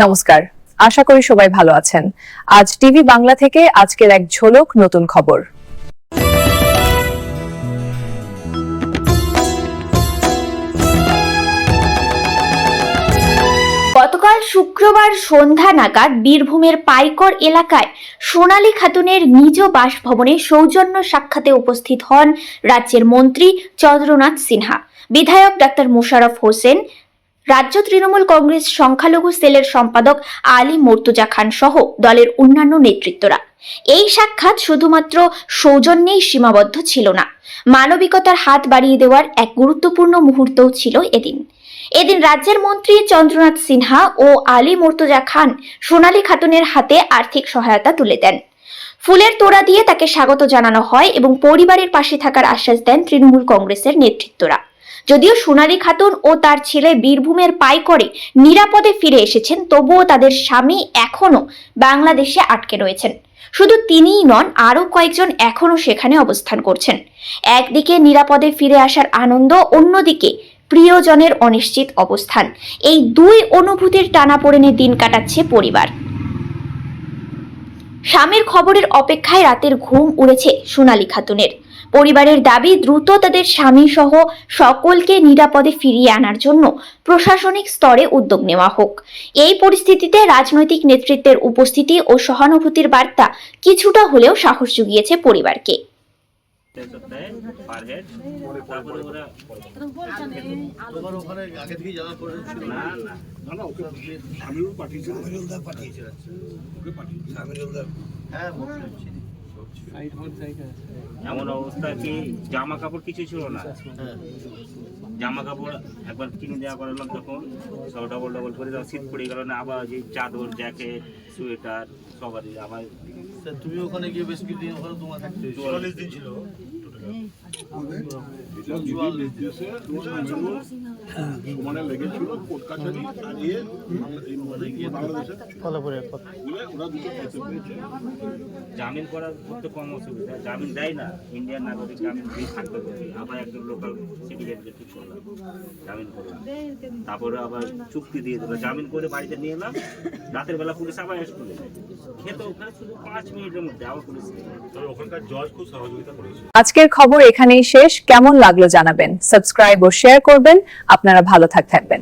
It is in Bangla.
নমস্কার, আশা করি সবাই ভালো আছেন। আজ টিভি বাংলা থেকে আজকের এক ঝলক নতুন খবর। গতকাল শুক্রবার সন্ধ্যা নাগাদ বীরভূমের পাইকর এলাকায় সোনালী খাতুনের নিজ বাসভবনে সৌজন্য সাক্ষাতে উপস্থিত হন রাজ্যের মন্ত্রী চন্দ্রনাথ সিনহা, বিধায়ক ডাক্তার মোশাররফ হোসেন, রাজ্য তৃণমূল কংগ্রেস সংখ্যালঘু সেলের সম্পাদক আলী মুর্তজা খান সহ দলের অন্যান্য নেতৃত্বরা। এই সাক্ষাৎ শুধুমাত্র সৌজন্যেই সীমাবদ্ধ ছিল না, মানবিকতার হাত বাড়িয়ে দেওয়ার এক গুরুত্বপূর্ণ মুহূর্তও ছিল এদিন রাজ্যের মন্ত্রী চন্দ্রনাথ সিনহা ও আলী মুর্তজা খান সোনালী খাতুনের হাতে আর্থিক সহায়তা তুলে দেন। ফুলের তোড়া দিয়ে তাকে স্বাগত জানানো হয় এবং পরিবারের পাশে থাকার আশ্বাস দেন তৃণমূল কংগ্রেসের নেতৃত্বরা। যদিও সোনালী খাতুন ও তার ছেলে বীরভূমের পাইকরে নিরাপদে ফিরে এসেছেন, তবুও তাদের স্বামী এখনো বাংলাদেশে আটকে রয়েছেন। শুধু তিনিই নন, আরো কয়েকজন এখনো সেখানে অবস্থান করছেন। একদিকে নিরাপদে ফিরে আসার আনন্দ, অন্যদিকে প্রিয়জনের অনিশ্চিত অবস্থান। এই দুই অনুভূতির টানাপোড়েনে দিন কাটাচ্ছে পরিবার। স্বামীর খবরের অপেক্ষায় রাতের ঘুম উড়েছে সোনালী খাতুনের। পরিবারের দাবি, দ্রুত তাদের স্বামী সহ সকলকে নিরাপদে ফিরিয়ে আনার জন্য প্রশাসনিক স্তরে উদ্যোগ নেওয়া হোক। এই পরিস্থিতিতে রাজনৈতিক নেতৃত্বের উপস্থিতি ও সহানুভূতির বার্তা কিছুটা হলেও সাহস জুগিয়েছে পরিবারকে। এমন অবস্থা কি জামা কাপড় কিছু ছিল না, জামা কাপড় একবার কিনে দেওয়া করলাম, তখন সব ডবল ডবল করে দেওয়া, শীত পড়ে গেল না, আবার যে চাদর, জ্যাকেট, সোয়েটার সবারই। আবার তুমি ওখানে গিয়ে বেশ কিছুদিন ওখানে তোমার থাকতে 44 দিন ছিল। মানে লেগেছিল কোর্ট কাছারি দাঁড়িয়ে বাংলাদেশে জামিন করার করতে কম অসুবিধা, জামিন দেয় না, ইন্ডিয়ান নাগরিক জামিন দিয়ে থাকতে পারি। আবার একজন লোকাল সিটিজেনকে ঠিক করলাম, জামিন করলাম, তারপরে আবার চুক্তি দিয়ে দিল, জামিন করে বাড়িতে নিয়ে এলাম। রাতের বেলা পুলিশ আবার এসে খেতে, ওখানে শুধু 5 মিনিটের মধ্যে আবার পুলিশ। ওখানকার জজ খুব সহযোগিতা করেছে। আজকের খবর এখানেই শেষ। কেমন লাগলো জানাবেন, সাবস্ক্রাইব ও শেয়ার করবেন। আপনারা ভালো থাকবেন।